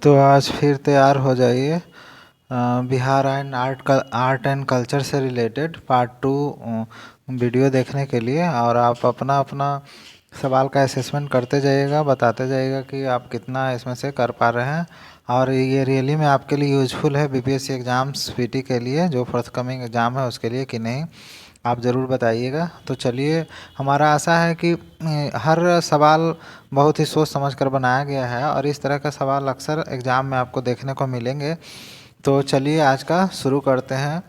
तो आज फिर तैयार हो जाइए Bihar and art and culture से रिलेटेड पार्ट 2 वीडियो देखने के लिए। और आप अपना अपना सवाल का असेसमेंट करते जाइएगा, बताते जाइएगा कि आप कितना इसमें से कर पा रहे हैं। और ये रियली में आपके लिए यूज़फुल है बीपीएससी एग्ज़ाम्स पीटी के लिए, जो फॉर्थकमिंग एग्ज़ाम है उसके लिए कि नहीं, आप ज़रूर बताइएगा। तो चलिए, हमारा आशा है कि हर सवाल बहुत ही सोच समझ कर बनाया गया है और इस तरह का सवाल अक्सर एग्ज़ाम में आपको देखने को मिलेंगे। तो चलिए आज का शुरू करते हैं।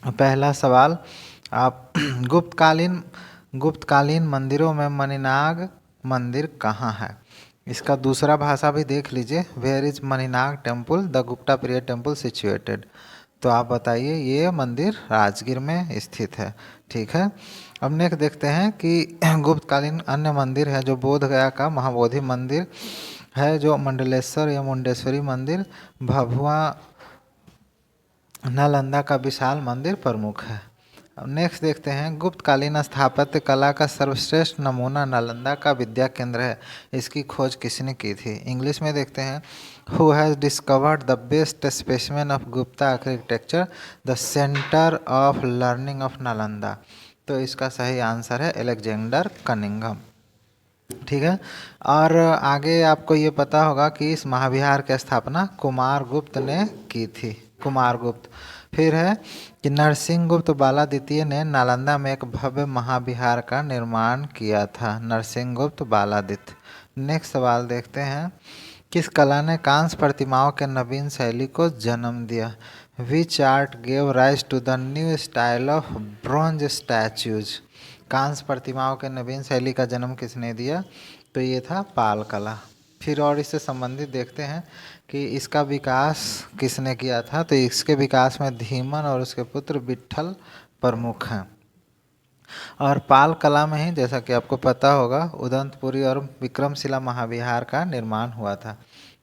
पहला सवाल, आप गुप्तकालीन मंदिरों में मणिनाग मंदिर कहाँ है? इसका दूसरा भाषा भी देख लीजिए। Where is Maninag temple the Gupta period temple situated? तो आप बताइए, ये मंदिर राजगीर में स्थित है। ठीक है। अब नेक्स्ट देखते हैं कि गुप्तकालीन अन्य मंदिर है जो बोध गया का महाबोधि मंदिर है, जो मंडलेश्वर या मुंडेश्वरी मंदिर, भभुआ नालंदा का विशाल मंदिर प्रमुख है। अब नेक्स्ट देखते हैं, गुप्तकालीन स्थापत्य कला का सर्वश्रेष्ठ नमूना नालंदा का विद्या केंद्र है। इसकी खोज किसने की थी? इंग्लिश में देखते हैं, who has discovered the best specimen of Gupta architecture the centre of learning of Nalanda? तो इसका सही आंसर है एलेक्जेंडर कनिंघम। ठीक है। और आगे आपको ये पता होगा कि इस महाविहार की स्थापना कुमारगुप्त ने की थी। कुमारगुप्त। फिर है कि नरसिंहगुप्त बाला द्वितीय ने नालंदा में एक भव्य महाविहार का निर्माण किया था। नरसिंहगुप्त बालादित्य। नेक्स्ट सवाल देखते हैं, किस कला ने कांस्य प्रतिमाओं के नवीन शैली को जन्म दिया? Which art gave rise to the new style of bronze statues? कांस्य प्रतिमाओं के नवीन शैली का जन्म किसने दिया? तो ये था पाल कला। फिर और इससे संबंधित देखते हैं कि इसका विकास किसने किया था? तो इसके विकास में धीमन और उसके पुत्र विट्ठल प्रमुख हैं। और पाल कला में ही, जैसा कि आपको पता होगा, उदंतपुरी और विक्रमशिला महाविहार का निर्माण हुआ था।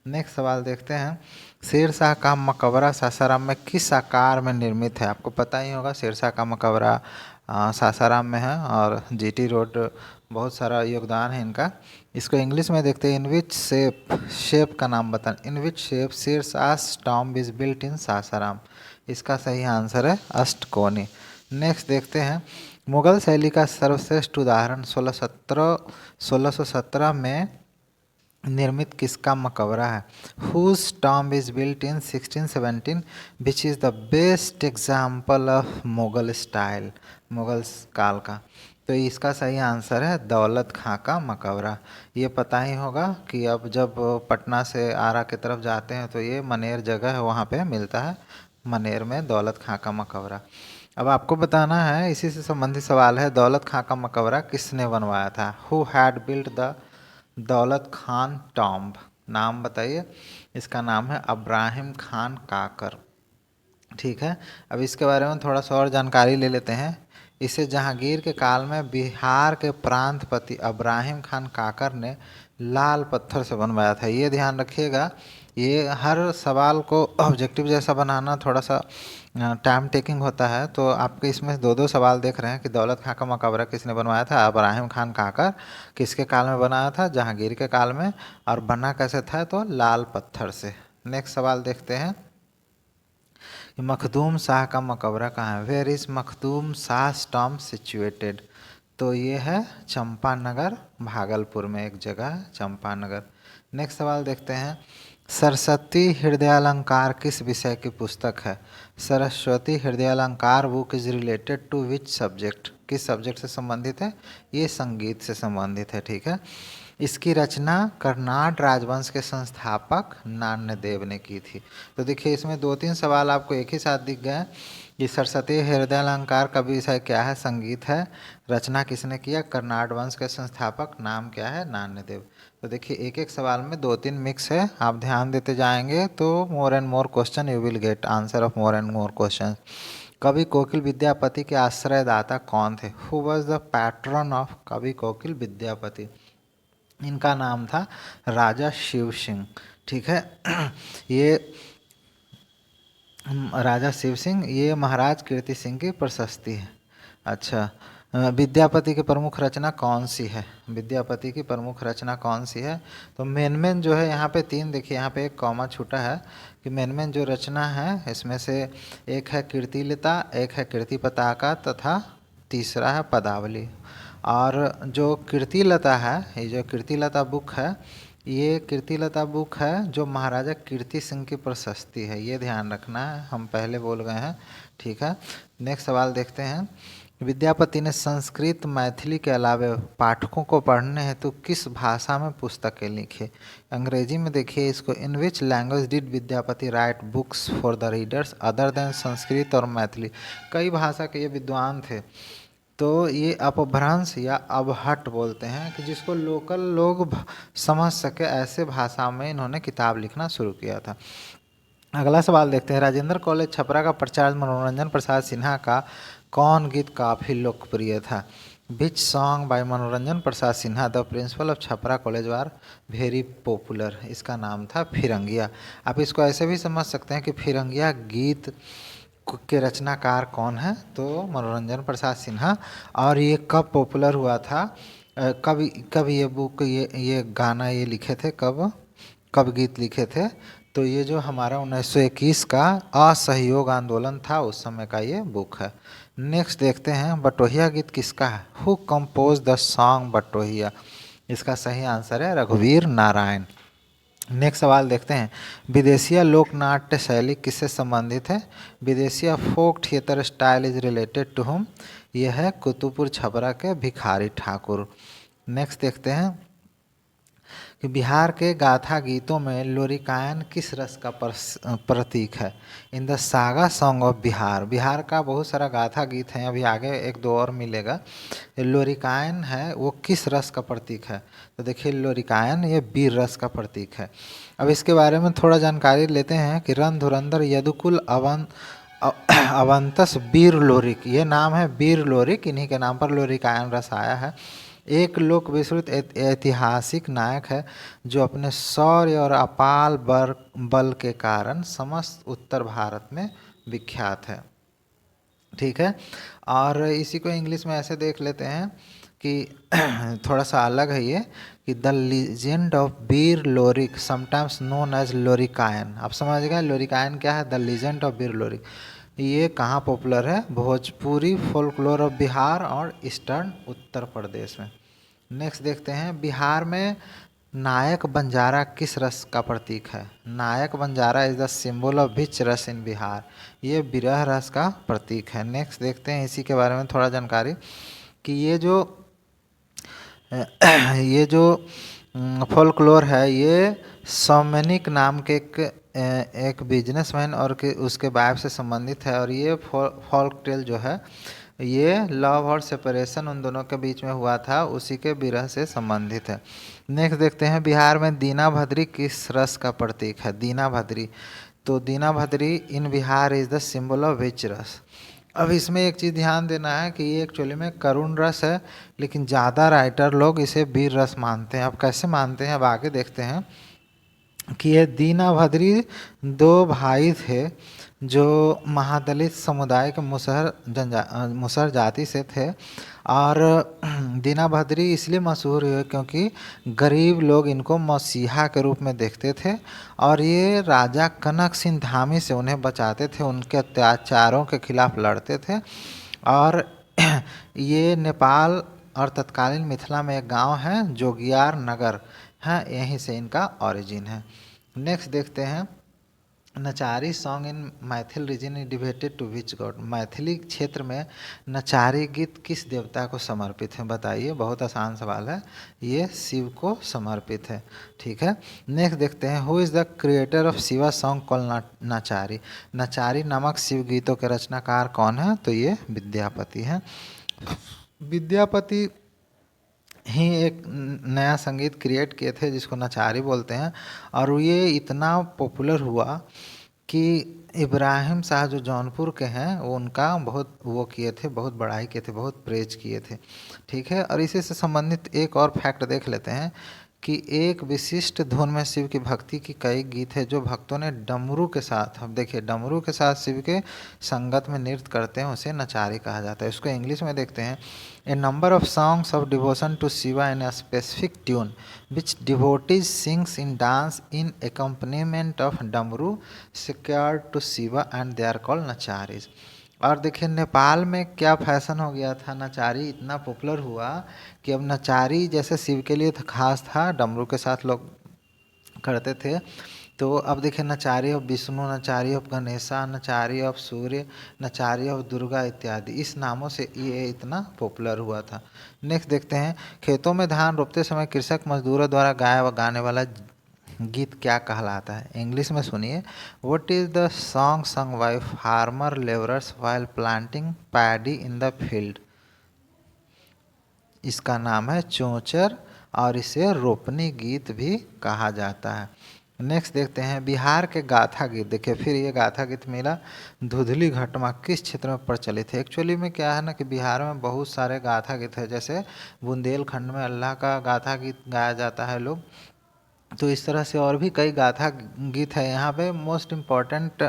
नेक्स्ट सवाल देखते हैं, शेरशाह का मकबरा सासाराम में किस आकार में निर्मित है? आपको पता ही होगा शेरशाह का मकबरा सासाराम में है और जीटी रोड, बहुत सारा योगदान है इनका। इसको इंग्लिश में देखते हैं, इन विच शेप का नाम बताएं। In which shape Sher Shah tomb is built in Sasaram? इसका सही आंसर है अष्टकोणी। नेक्स्ट देखते हैं, मुगल शैली का सर्वश्रेष्ठ उदाहरण 1617 में निर्मित किसका मकबरा है? Whose tomb is built in 1617 which is the best example of Mughal style? Mughal काल का। तो इसका सही आंसर है दौलत खां का मकबरा। ये पता ही होगा कि अब जब पटना से आरा की तरफ जाते हैं तो ये मनेर जगह है, वहाँ पे मिलता है, मनेर में दौलत खां का मकबरा। अब आपको बताना है, इसी से संबंधित सवाल है, दौलत खां का मकबरा किसने बनवाया था? हु हैड बिल्ट द दौलत खान टॉम्ब? नाम बताइए। इसका नाम है अब्राहिम खान काकर। ठीक है। अब इसके बारे में थोड़ा सा और जानकारी ले लेते हैं। इसे जहांगीर के काल में बिहार के प्रांतपति अब्राहिम खान काकर ने लाल पत्थर से बनवाया था। ये ध्यान रखिएगा, ये हर सवाल को ऑब्जेक्टिव जैसा बनाना थोड़ा सा टाइम टेकिंग होता है। तो आपके इसमें दो दो सवाल देख रहे हैं कि दौलत खां का मकबरा किसने बनवाया था? अब्राहिम खान काकर। किसके काल में बनाया था? जहांगीर के काल में। और बना कैसे था? तो लाल पत्थर से। नेक्स्ट सवाल देखते हैं, मखदूम शाह का मकबरा कहाँ है? Where is Makhdoom Shah tomb situated? तो ये है चंपानगर, भागलपुर में एक जगह है चंपानगर। नेक्स्ट सवाल देखते हैं, सरस्वती हृदयालंकार किस विषय की पुस्तक है? Saraswati Hridayalankar book is related to which subject? किस सब्जेक्ट से संबंधित है? ये संगीत से संबंधित है। ठीक है। इसकी रचना कर्नाट राजवंश के संस्थापक नान्यदेव ने की थी। तो देखिए, इसमें दो तीन सवाल आपको एक ही साथ दिख गए कि सरस्वती हृदयालंकार का विषय क्या है? संगीत है। रचना किसने किया? कर्नाट वंश के संस्थापक। नाम क्या है? नान्यदेव। तो देखिए, एक एक सवाल में दो तीन मिक्स है, आप ध्यान देते जाएंगे तो more and more question you will get answer of more and more question. कवि कोकिल विद्यापति के आश्रयदाता कौन थे? Who was the pattern of कवि कोकिल विद्यापति? इनका नाम था राजा शिव सिंह। ठीक है। ये राजा शिव सिंह, ये महाराज कीर्ति सिंह की प्रशस्ति है। अच्छा, विद्यापति की प्रमुख रचना कौन सी है? विद्यापति की प्रमुख रचना कौन सी है? तो मेन जो है यहाँ पे तीन, देखिए यहाँ पे एक कॉमा छूटा है कि मेन जो रचना है इसमें से एक है कीर्तिलता, एक है कीर्ति पताका तथा तीसरा है पदावली। और जो कीर्तिलता है, ये जो कीर्तिलता बुक है, ये कीर्तिलता बुक है जो महाराजा कीर्ति सिंह की प्रशस्ति है, ये ध्यान रखना है, हम पहले बोल गए हैं। ठीक है, नेक्स्ट सवाल देखते हैं। विद्यापति ने संस्कृत मैथिली के अलावा पाठकों को पढ़ने हेतु किस भाषा में पुस्तकें लिखी? अंग्रेजी में देखिए इसको, in which language did Vidyapati write books for the readers other than Sanskrit और मैथिली? कई भाषा के ये विद्वान थे, तो ये अपभ्रंश या अबहट बोलते हैं कि जिसको लोकल लोग समझ सके, ऐसे भाषा में इन्होंने किताब लिखना शुरू किया था। अगला सवाल देखते हैं। राजेंद्र कॉलेज छपरा का प्रचार मनोरंजन प्रसाद सिन्हा का कौन गीत काफ़ी लोकप्रिय था? विच song by Manoranjan Prasad Sinha the principal of Chhapra college was very popular? इसका नाम था फिरंगिया। आप इसको ऐसे भी समझ सकते हैं कि फिरंगिया गीत के रचनाकार कौन है? तो मनोरंजन प्रसाद सिन्हा। और ये कब पॉपुलर हुआ था, कब ये बुक, ये गाना ये लिखे थे, कब गीत लिखे थे? तो ये जो हमारा 1921 का असहयोग आंदोलन था उस समय का ये बुक है। नेक्स्ट देखते हैं, बटोहिया गीत किसका है? हु कंपोज द सॉन्ग बटोहिया? इसका सही आंसर है रघुवीर नारायण। नेक्स्ट सवाल देखते हैं। विदेशिया लोक नाट्य शैली किससे संबंधित है? Bidesia folk theatre style is related to whom? यह है कुतुबपुर छपरा के भिखारी ठाकुर। नेक्स्ट देखते हैं कि बिहार के गाथा गीतों में लोरिकायन किस रस का प्रतीक है? In the saga song of Bihar, Bihar का बहुत सारा गाथा गीत हैं, अभी आगे एक दो और मिलेगा। लोरिकायन है वो किस रस का प्रतीक है? तो देखिए लोरिकायन ये वीर रस का प्रतीक है। अब इसके बारे में थोड़ा जानकारी लेते हैं कि रन धुरंधर यदुकुल अवंतस वीर लोरिक, ये नाम है वीर लोरिक, इन्हीं के नाम पर लोरिकायन रस आया है। एक लोक विश्रुत ऐतिहासिक नायक है जो अपने शौर्य और अपार बल के कारण समस्त उत्तर भारत में विख्यात है। ठीक है, और इसी को इंग्लिश में ऐसे देख लेते हैं कि थोड़ा सा अलग है ये, कि the legend of Veer Lorik sometimes known as Lorikayan. आप समझ गए लोरिकायन क्या है? The legend of Veer Lorik. ये कहाँ पॉपुलर है? भोजपुरी फोल्कलोर ऑफ बिहार और ईस्टर्न उत्तर प्रदेश में। नेक्स्ट देखते हैं, बिहार में नायक बंजारा किस रस का प्रतीक है? Nayak Banjara is the symbol of which ras in Bihar? ये विरह रस का प्रतीक है। नेक्स्ट देखते हैं इसी के बारे में थोड़ा जानकारी कि ये जो फोल्कलोर है ये सोमेनिक नाम के एक बिजनेसमैन और उसके वाइफ से संबंधित है। और ये फोल्क टेल जो है ये लव और सेपरेशन उन दोनों के बीच में हुआ था, उसी के विरह से संबंधित है। नेक्स्ट देखते हैं, बिहार में दीना भद्री किस रस का प्रतीक है? दीना भद्री, तो Dina Bhadri in Bihar is the symbol of which ras? अब इसमें एक चीज़ ध्यान देना है कि ये एक्चुअली में करुण रस है, लेकिन ज़्यादा राइटर लोग इसे वीर रस मानते हैं। अब कैसे मानते हैं अब आगे देखते हैं कि ये दीना भद्री दो भाई थे जो महादलित समुदाय के मुसहर जाति से थे। और दीना भद्री इसलिए मशहूर हुए क्योंकि गरीब लोग इनको मसीहा के रूप में देखते थे और ये राजा कनक सिंह धामी से उन्हें बचाते थे, उनके अत्याचारों के खिलाफ लड़ते थे। और ये नेपाल और तत्कालीन मिथिला में एक गांव है जोगियार नगर है, यहीं से इनका ओरिजिन है। नेक्स्ट देखते हैं, Nachari song in Maithil region is devoted to which god? Maithili क्षेत्र में नचारी गीत किस देवता को समर्पित है? बताइए, बहुत आसान सवाल है, ये शिव को समर्पित है। ठीक है, नेक्स्ट देखते हैं, who is the creator of Shiva song call नचारी? नचारी नामक शिव गीतों के रचनाकार कौन है? तो ये विद्यापति हैं। विद्यापति ही एक नया संगीत क्रिएट किए थे जिसको नचारी बोलते हैं, और ये इतना पॉपुलर हुआ कि इब्राहिम शाह जो जौनपुर के हैं वो उनका बहुत वो किए थे, बहुत बड़ाई किए थे, बहुत प्रेज किए थे। ठीक है, और इसी से संबंधित एक और फैक्ट देख लेते हैं कि एक विशिष्ट धुन में शिव की भक्ति की कई गीत है जो भक्तों ने डमरू के साथ, अब देखिए डमरू के साथ शिव के संगत में नृत्य करते हैं, उसे नचारी कहा जाता है। इसको इंग्लिश में देखते हैं, a number of songs of devotion to Shiva in a specific tune which devotees sings in dance in accompaniment of damru secured to Shiva and they are called Nacharis. और देखिए नेपाल में क्या फैशन हो गया था, नचारी इतना पॉपुलर हुआ कि अब नचारी जैसे शिव के लिए तो खास था, डमरू के साथ लोग करते थे। तो अब देखिए नचारी ऑफ विष्णु, नचारी ऑफ गणेशा, नचारी ऑफ सूर्य, नचारी ऑफ दुर्गा इत्यादि, इस नामों से ये इतना पॉपुलर हुआ था। नेक्स्ट देखते हैं, खेतों में धान रोपते समय कृषक मजदूरों द्वारा गाया व गाने वाला गीत क्या कहलाता है? इंग्लिश में सुनिए, what is the song sung by farmer labourers while planting paddy in the field? इसका नाम है चोचर और इसे रोपनी गीत भी कहा जाता है। नेक्स्ट देखते हैं बिहार के गाथा गीत। देखिए फिर ये गाथा गीत मिला, धुधली घटमा किस क्षेत्र में प्रचलित है? एक्चुअली में क्या है ना कि बिहार में बहुत सारे गाथा गीत है, जैसे बुंदेलखंड में अल्लाह का गाथा गीत गाया जाता है लोग, तो इस तरह से और भी कई गाथा गीत है। यहाँ पे मोस्ट इम्पॉर्टेंट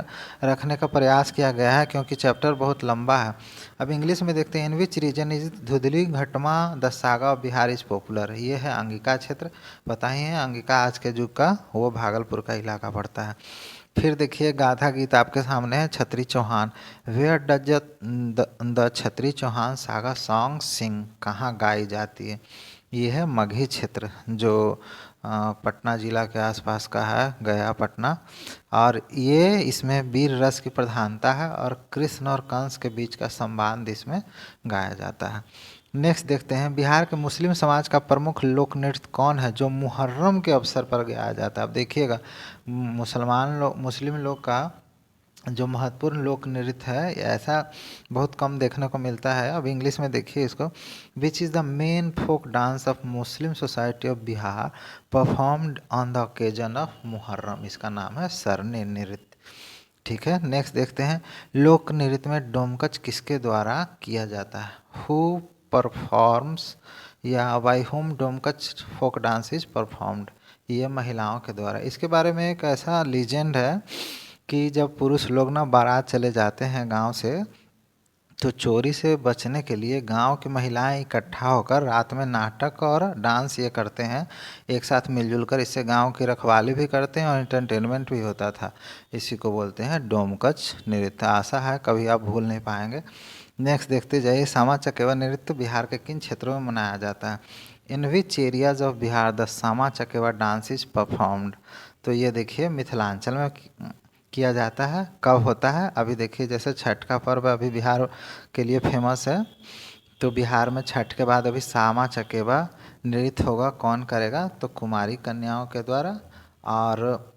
रखने का प्रयास किया गया है क्योंकि चैप्टर बहुत लंबा है। अब इंग्लिश में देखते हैं, in which region is Dhudhli Ghatma the saga of Bihar is popular? ये है अंगिका क्षेत्र, पता ही है अंगिका आज के युग का वो भागलपुर का इलाका पड़ता है। फिर देखिए गाथा गीत आपके सामने है, छत्री चौहान, वेयर डज द छत्री चौहान सागा सॉन्ग सिंग? कहाँ गाई जाती है? ये है मगही क्षेत्र जो पटना जिला के आसपास का है, गया पटना, और ये इसमें वीर रस की प्रधानता है और कृष्ण और कंस के बीच का संवाद इसमें गाया जाता है। नेक्स्ट देखते हैं, बिहार के मुस्लिम समाज का प्रमुख लोक नृत्य कौन है जो मुहर्रम के अवसर पर गाया जाता है? अब देखिएगा मुस्लिम लोग का जो महत्वपूर्ण लोक नृत्य है ऐसा बहुत कम देखने को मिलता है। अब इंग्लिश में देखिए इसको, which is the main folk dance of Muslim society of Bihar performed on the occasion of Muharram? इसका नाम है सरनी नृत्य। ठीक है, नेक्स्ट देखते हैं, लोक नृत्य में डोमकच किसके द्वारा किया जाता है? हु परफॉर्म्स या by whom Domkach folk dance is performed? ये महिलाओं के द्वारा। इसके बारे में एक ऐसा लीजेंड है कि जब पुरुष लोग ना बारात चले जाते हैं गांव से, तो चोरी से बचने के लिए गांव की महिलाएं इकट्ठा होकर रात में नाटक और डांस ये करते हैं एक साथ मिलजुल कर। इससे गांव की रखवाली भी करते हैं और एंटरटेनमेंट भी होता था। इसी को बोलते हैं डोमकच नृत्य। आशा है कभी आप भूल नहीं पाएंगे। नेक्स्ट देखते जाइए, सामा चकेवा नृत्य बिहार के किन क्षेत्रों में मनाया जाता है? In which areas of Bihar the Sama Chakeva dance is performed? तो ये देखिए मिथिलांचल में किया जाता है। कब होता है? अभी देखिए जैसे छठ का पर्व अभी बिहार के लिए फेमस है, तो बिहार में छठ के बाद अभी सामा चकेवा नृत्य होगा। कौन करेगा? तो कुमारी कन्याओं के द्वारा। और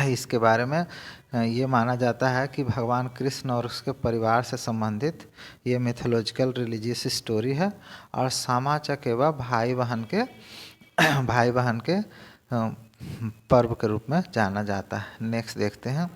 इसके बारे में ये माना जाता है कि भगवान कृष्ण और उसके परिवार से संबंधित ये मिथोलॉजिकल रिलीजियस स्टोरी है। और सामा चकेवा भाई बहन के पर्व के रूप में जाना जाता है। नेक्स्ट देखते हैं,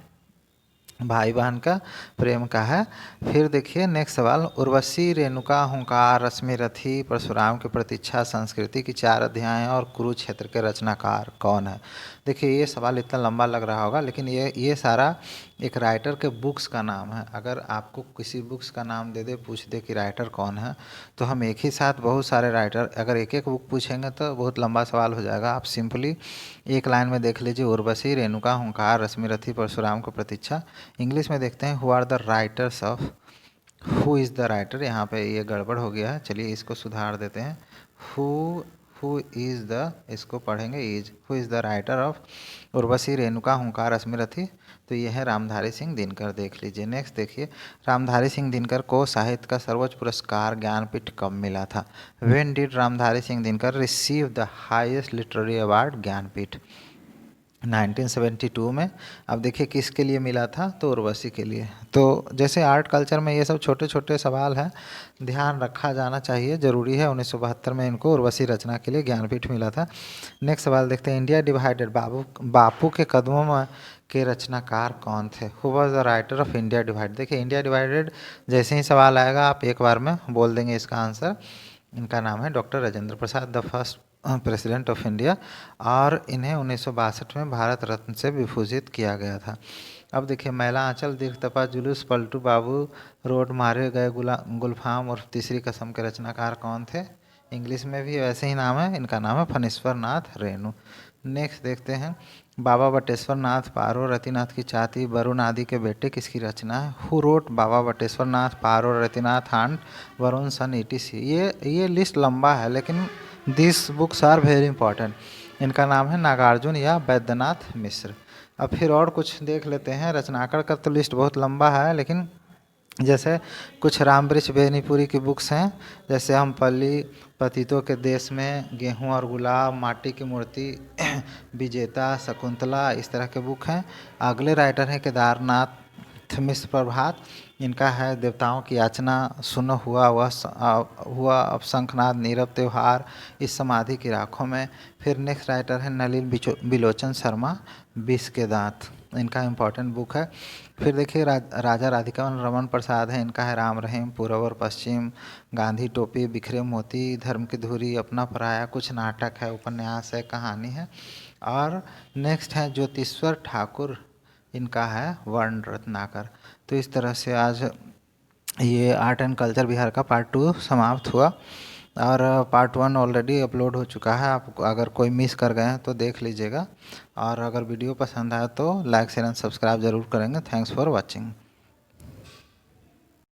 भाई बहन का प्रेम का है। फिर देखिए नेक्स्ट सवाल, उर्वशी, रेणुका, हुंकार, रश्मि रथी, परशुराम की प्रतीक्षा, संस्कृति की 4 अध्याय और कुरुक्षेत्र के रचनाकार कौन है? देखिए ये सवाल इतना लंबा लग रहा होगा, लेकिन ये सारा एक राइटर के बुक्स का नाम है। अगर आपको किसी बुक्स का नाम दे दे, पूछ दे कि राइटर कौन है, तो हम एक ही साथ बहुत सारे राइटर, अगर एक एक बुक पूछेंगे तो बहुत लंबा सवाल हो जाएगा। आप सिंपली एक लाइन में देख लीजिए, उर्वशी, रेणुका, हुंकार, रश्मि रथी, परशुराम की प्रतीक्षा। इंग्लिश में देखते हैं, who are the writers of, who is the writer? यहाँ पे ये गड़बड़ हो गया है, चलिए इसको सुधार देते हैं। हु इज़ द, इसको पढ़ेंगे is, who is the writer of Urvashi, Renuka, हुंकार, रश्मि रथी? तो ये है रामधारी सिंह दिनकर। देख लीजिए। नेक्स्ट देखिए, रामधारी सिंह दिनकर को साहित्य का सर्वोच्च पुरस्कार ज्ञानपीठ कब मिला था? When did Ramdhari Singh Dinkar receive the highest literary award Jnanpith? 1972 में। अब देखिए किसके लिए मिला था? तो उर्वशी के लिए। तो जैसे आर्ट कल्चर में ये सब छोटे छोटे सवाल हैं, ध्यान रखा जाना चाहिए, ज़रूरी है। 1972 में इनको उर्वशी रचना के लिए ज्ञानपीठ मिला था। नेक्स्ट सवाल देखते हैं, इंडिया डिवाइडेड बापू के कदमों में के रचनाकार कौन थे? Who was the writer of India divide? देखिए इंडिया डिवाइडेड जैसे ही सवाल आएगा आप एक बार में बोल देंगे इसका आंसर। इनका नाम है doctor Rajendra Prasad. The first president of India, और इन्हें 1962 में भारत रत्न से विभूषित किया गया था। अब देखिए, मैला आंचल, दीर्घतपा जुलूस, पलटू बाबू, रोड, मारे गए गुलफाम और तीसरी कसम के रचनाकार कौन थे? इंग्लिश में भी वैसे ही नाम है, इनका नाम है फणीश्वर नाथ रेणु। नेक्स्ट देखते हैं, बाबा बटेश्वर नाथ पारो रतिनाथ की चाती वरुण आदि के बेटे किसकी रचना है? Who wrote Baba Bateshwar Nath Paro Ratinath and Varun son ETC? ये लिस्ट लंबा है, लेकिन this books are very important. इनका नाम है नागार्जुन या वैद्यनाथ मिश्र। अब फिर और कुछ देख लेते हैं। रचनाकार का तो लिस्ट बहुत लंबा है, लेकिन जैसे कुछ रामवृक्ष बेनीपुरी की बुक्स हैं, जैसे हम पल्ली, पतितों के देश में, गेहूं और गुलाब, माटी की मूर्ति, विजेता, शकुंतला, इस तरह के बुक हैं। अगले राइटर हैं केदारनाथ मिश्र प्रभात। इनका है देवताओं की याचना, सुनो हुआ अब शंखनाद, नीरव त्योहार, इस समाधि की राखों में। फिर नेक्स्ट राइटर है नलिन बिलोचन शर्मा, विष के दांत, इनका इम्पोर्टेंट बुक है। फिर देखिए राजा राधिकावन रमन प्रसाद है, इनका है राम रहीम, पूर्व और पश्चिम, गांधी टोपी, बिखरे मोती, धर्म की धुरी, अपना पराया, कुछ नाटक है, उपन्यास है, कहानी है। और नेक्स्ट है ज्योतिश्वर ठाकुर, इनका है वर्ण रत्नाकर। तो इस तरह से आज ये आर्ट एंड कल्चर बिहार का पार्ट 2 समाप्त हुआ, और पार्ट 1 ऑलरेडी अपलोड हो चुका है। आप अगर कोई मिस कर गए हैं तो देख लीजिएगा, और अगर वीडियो पसंद आया तो लाइक शेयर एंड सब्सक्राइब ज़रूर करेंगे। Thanks for watching.